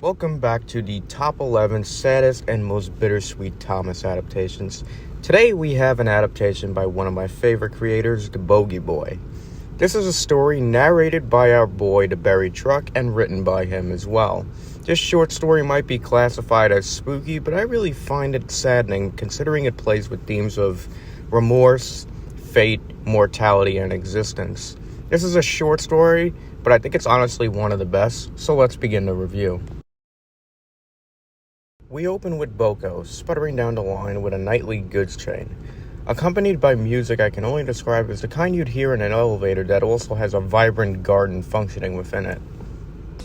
Welcome back to the Top 11 Saddest and Most Bittersweet Thomas adaptations. Today we have an adaptation by one of my favorite creators, the Bogey Boy. This is a story narrated by our boy, the Berry Truck, and written by him as well. This short story might be classified as spooky, but I really find it saddening considering it plays with themes of remorse, fate, mortality, and existence. This is a short story, but I think it's honestly one of the best, so let's begin the review. We open with Boco sputtering down the line with a nightly goods train, accompanied by music I can only describe as the kind you'd hear in an elevator that also has a vibrant garden functioning within it.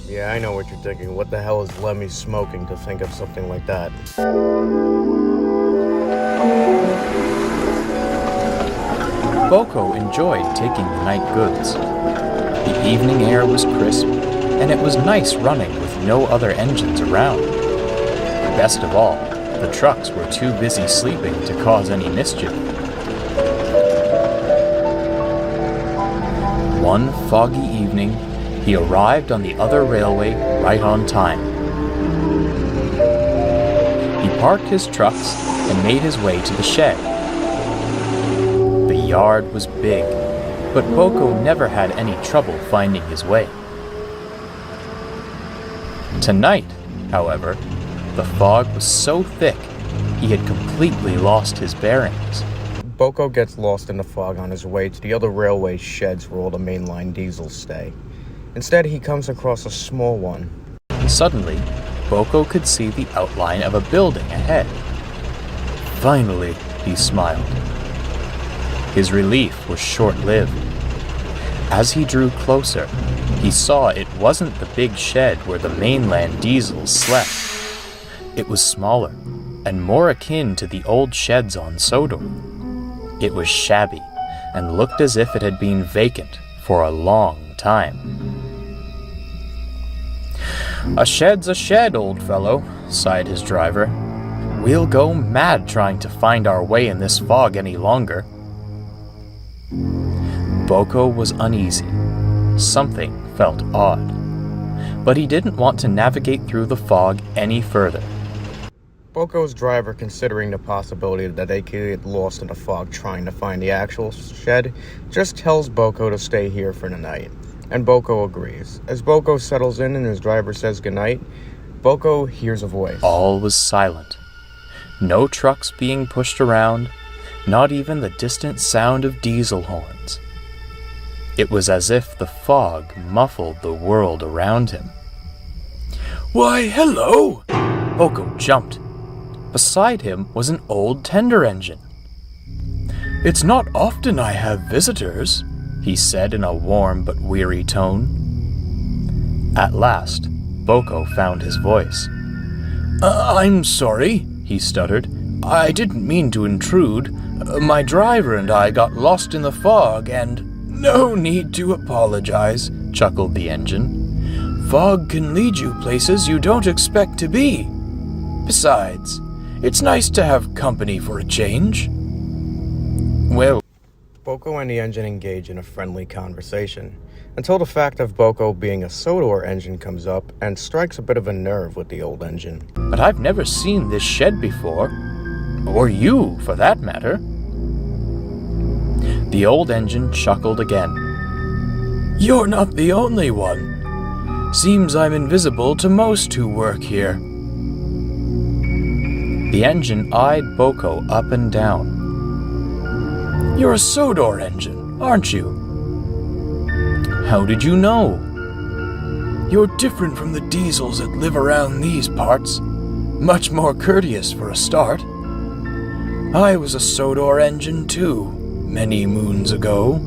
Yeah, I know what you're thinking. What the hell is Lemmy smoking to think of something like that? Boco enjoyed taking the night goods. The evening air was crisp, and it was nice running with no other engines around. Best of all, the trucks were too busy sleeping to cause any mischief. One foggy evening, he arrived on the other railway right on time. He parked his trucks and made his way to the shed. The yard was big, but Boco never had any trouble finding his way. Tonight, however, the fog was so thick, he had completely lost his bearings. Boco gets lost in the fog on his way to the other railway sheds where all the mainline diesels stay. Instead, he comes across a small one. Suddenly, Boco could see the outline of a building ahead. Finally, he smiled. His relief was short-lived. As he drew closer, he saw it wasn't the big shed where the mainland diesels slept. It was smaller and more akin to the old sheds on Sodor. It was shabby and looked as if it had been vacant for a long time. "A shed's a shed, old fellow," sighed his driver. "We'll go mad trying to find our way in this fog any longer." Boco was uneasy. Something felt odd. But he didn't want to navigate through the fog any further. Boco's driver, considering the possibility that they could get lost in the fog trying to find the actual shed, just tells Boco to stay here for the night. And Boco agrees. As Boco settles in and his driver says goodnight, Boco hears a voice. All was silent. No trucks being pushed around, not even the distant sound of diesel horns. It was as if the fog muffled the world around him. "Why, hello!" Boco jumped. Beside him was an old tender engine. "It's not often I have visitors," he said in a warm but weary tone. At last, Boco found his voice. "I'm sorry," he stuttered. "I didn't mean to intrude. My driver and I got lost in the fog and—" "No need to apologize," chuckled the engine. "Fog can lead you places you don't expect to be. Besides, it's nice to have company for a change." Well, Boco and the engine engage in a friendly conversation, until the fact of Boco being a Sodor engine comes up and strikes a bit of a nerve with the old engine. "But I've never seen this shed before. Or you, for that matter." The old engine chuckled again. "You're not the only one. Seems I'm invisible to most who work here." The engine eyed Boco up and down. "You're a Sodor engine, aren't you?" "How did you know?" "You're different from the diesels that live around these parts. Much more courteous for a start. I was a Sodor engine too, many moons ago."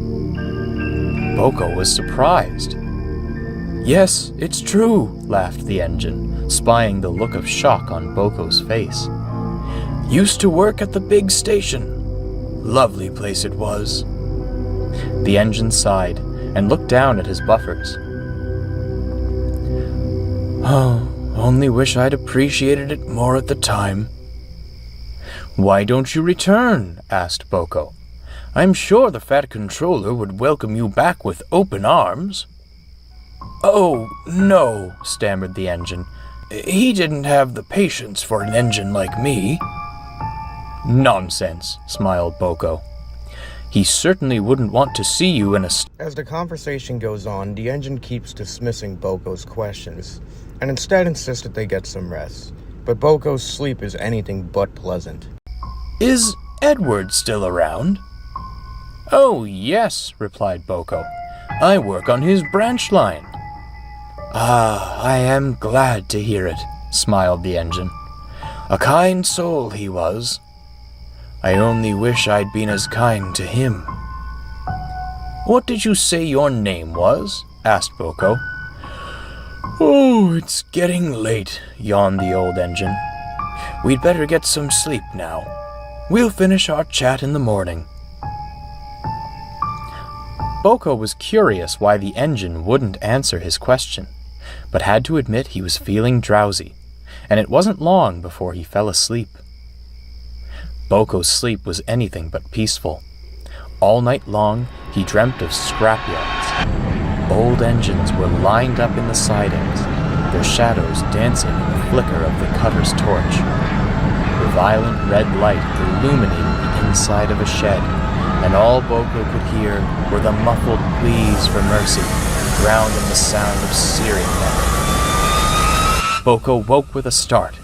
Boco was surprised. "Yes, it's true," laughed the engine, spying the look of shock on Boco's face. "Used to work at the big station. Lovely place it was." The engine sighed and looked down at his buffers. "Oh, only wish I'd appreciated it more at the time." "Why don't you return?" asked Boco. "I'm sure the fat controller would welcome you back with open arms." "Oh, no," stammered the engine. He didn't have the patience for an engine like me. Nonsense, smiled Boco. He certainly wouldn't want to see you in a... As the conversation goes on, the engine keeps dismissing Boco's questions, and instead insists that they get some rest. But Boco's sleep is anything but pleasant. Is Edward still around? Oh, yes, replied Boco. I work on his branch line. Ah, I am glad to hear it, smiled the engine. A kind soul he was. I only wish I'd been as kind to him. What did you say your name was? Asked Boco. Oh, it's getting late, yawned the old engine. We'd better get some sleep now. We'll finish our chat in the morning. Boco was curious why the engine wouldn't answer his question, but had to admit he was feeling drowsy, and it wasn't long before he fell asleep. Boco's sleep was anything but peaceful. All night long, he dreamt of scrapyards. Old engines were lined up in the sidings, their shadows dancing in the flicker of the cutter's torch. The violent red light illuminated the inside of a shed, and all Boco could hear were the muffled pleas for mercy, drowned in the sound of searing metal. Boco woke with a start.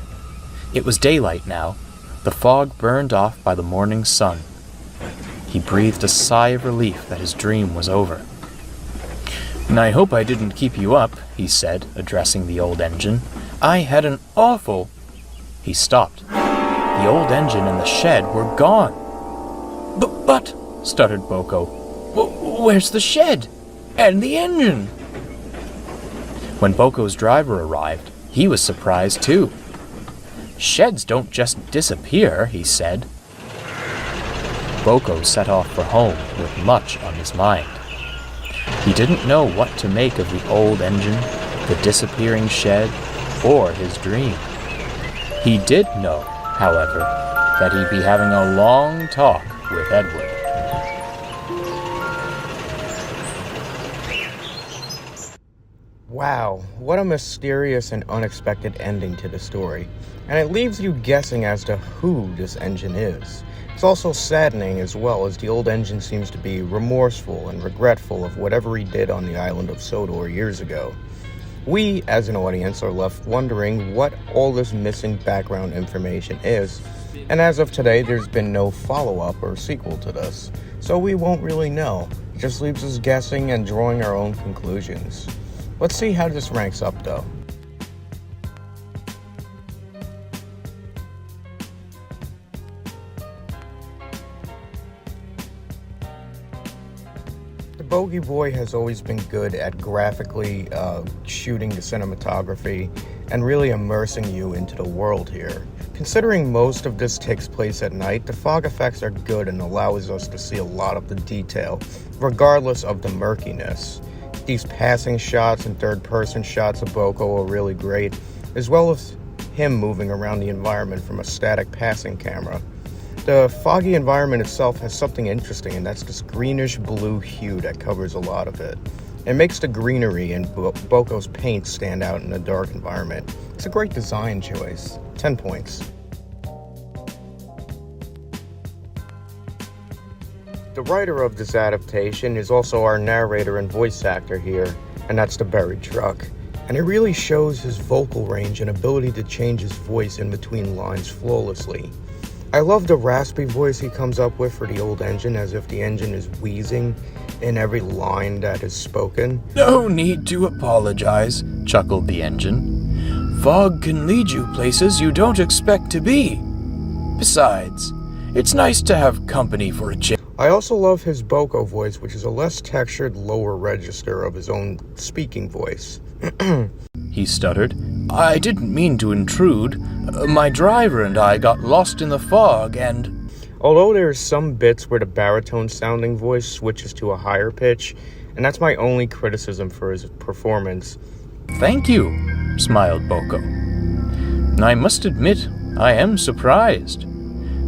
It was daylight now, the fog burned off by the morning sun. He breathed a sigh of relief that his dream was over. I hope I didn't keep you up, he said, addressing the old engine. I had an awful... He stopped. The old engine and the shed were gone. But, stuttered Boco, where's the shed? And the engine? When Boco's driver arrived, he was surprised too. Sheds don't just disappear, he said. Boco set off for home with much on his mind. He didn't know what to make of the old engine, the disappearing shed, or his dream. He did know, however, that he'd be having a long talk with Edward. Wow, what a mysterious and unexpected ending to the story. And it leaves you guessing as to who this engine is. It's also saddening as well, as the old engine seems to be remorseful and regretful of whatever he did on the island of Sodor years ago. We, as an audience, are left wondering what all this missing background information is, and as of today, there's been no follow-up or sequel to this, so we won't really know. It just leaves us guessing and drawing our own conclusions. Let's see how this ranks up, though. Bogey Boy has always been good at graphically shooting the cinematography and really immersing you into the world here. Considering most of this takes place at night, the fog effects are good and allows us to see a lot of the detail, regardless of the murkiness. These passing shots and third-person shots of Boco are really great, as well as him moving around the environment from a static passing camera. The foggy environment itself has something interesting, and that's this greenish blue hue that covers a lot of it. It makes the greenery in Boco's paint stand out in a dark environment. It's a great design choice. 10 points. The writer of this adaptation is also our narrator and voice actor here, and that's the Buried Truck. And it really shows his vocal range and ability to change his voice in between lines flawlessly. I love the raspy voice he comes up with for the old engine, as if the engine is wheezing in every line that is spoken. No need to apologize, chuckled the engine. Fog can lead you places you don't expect to be. Besides, it's nice to have company for a change. I also love his Boco voice, which is a less textured, lower register of his own speaking voice. He stuttered. I didn't mean to intrude. My driver and I got lost in the fog and... Although there are some bits where the baritone-sounding voice switches to a higher pitch, and that's my only criticism for his performance. Thank you, smiled Boco. I must admit, I am surprised.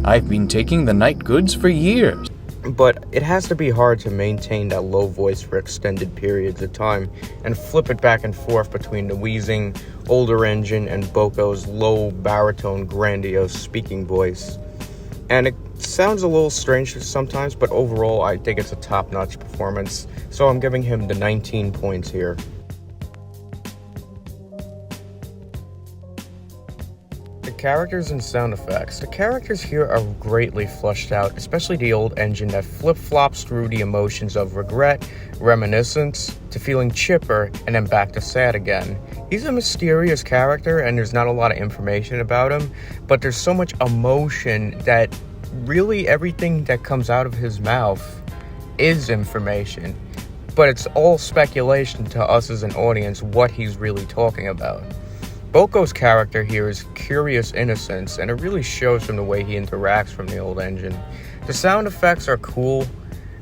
I've been taking the night goods for years. but it has to be hard to maintain that low voice for extended periods of time and flip it back and forth between the wheezing, older engine and Boco's low baritone, grandiose speaking voice. And it sounds a little strange sometimes, but overall I think it's a top-notch performance, so I'm giving him the 19 points here. The characters and sound effects. The characters here are greatly fleshed out, especially the old engine that flip-flops through the emotions of regret, reminiscence, to feeling chipper, and then back to sad again. He's a mysterious character, and there's not a lot of information about him, but there's so much emotion that really everything that comes out of his mouth is information. But it's all speculation to us as an audience what he's really talking about. Boco's character here is curious innocence, and it really shows from the way he interacts from the old engine. The sound effects are cool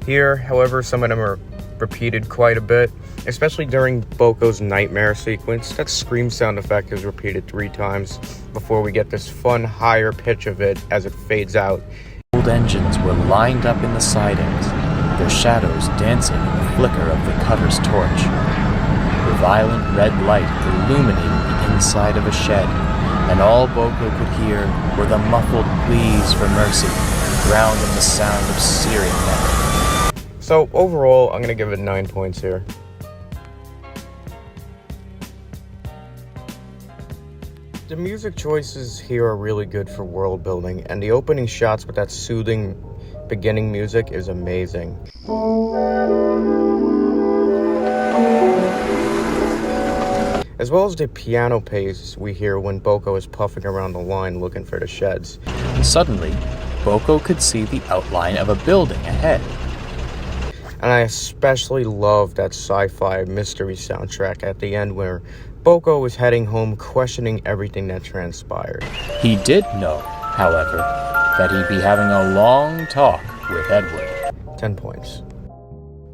here, however, some of them are repeated quite a bit, especially during Boco's nightmare sequence. That scream sound effect is repeated 3 times before we get this fun higher pitch of it as it fades out. Old engines were lined up in the sidings, their shadows dancing in the flicker of the cutter's torch. The violent red light illuminated the inside of a shed, and all Boco could hear were the muffled pleas for mercy, drowned in the sound of searing metal. So overall, I'm going to give it 9 points here. The music choices here are really good for world building, and the opening shots with that soothing beginning music is amazing. As well as the piano pace we hear when Boco is puffing around the line looking for the sheds. Suddenly, Boco could see the outline of a building ahead. And I especially love that sci-fi mystery soundtrack at the end where Boco is heading home questioning everything that transpired. He did know, however, that he'd be having a long talk with Edward. 10 points.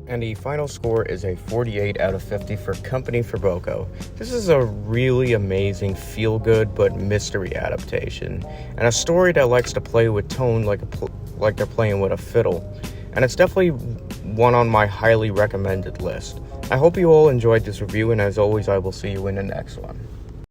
And the final score is a 48 out of 50 for Company for Boco. This is a really amazing feel-good but mystery adaptation, and a story that likes to play with tone like they're playing with a fiddle. And it's definitely one on my highly recommended list. I hope you all enjoyed this review, and as always, I will see you in the next one.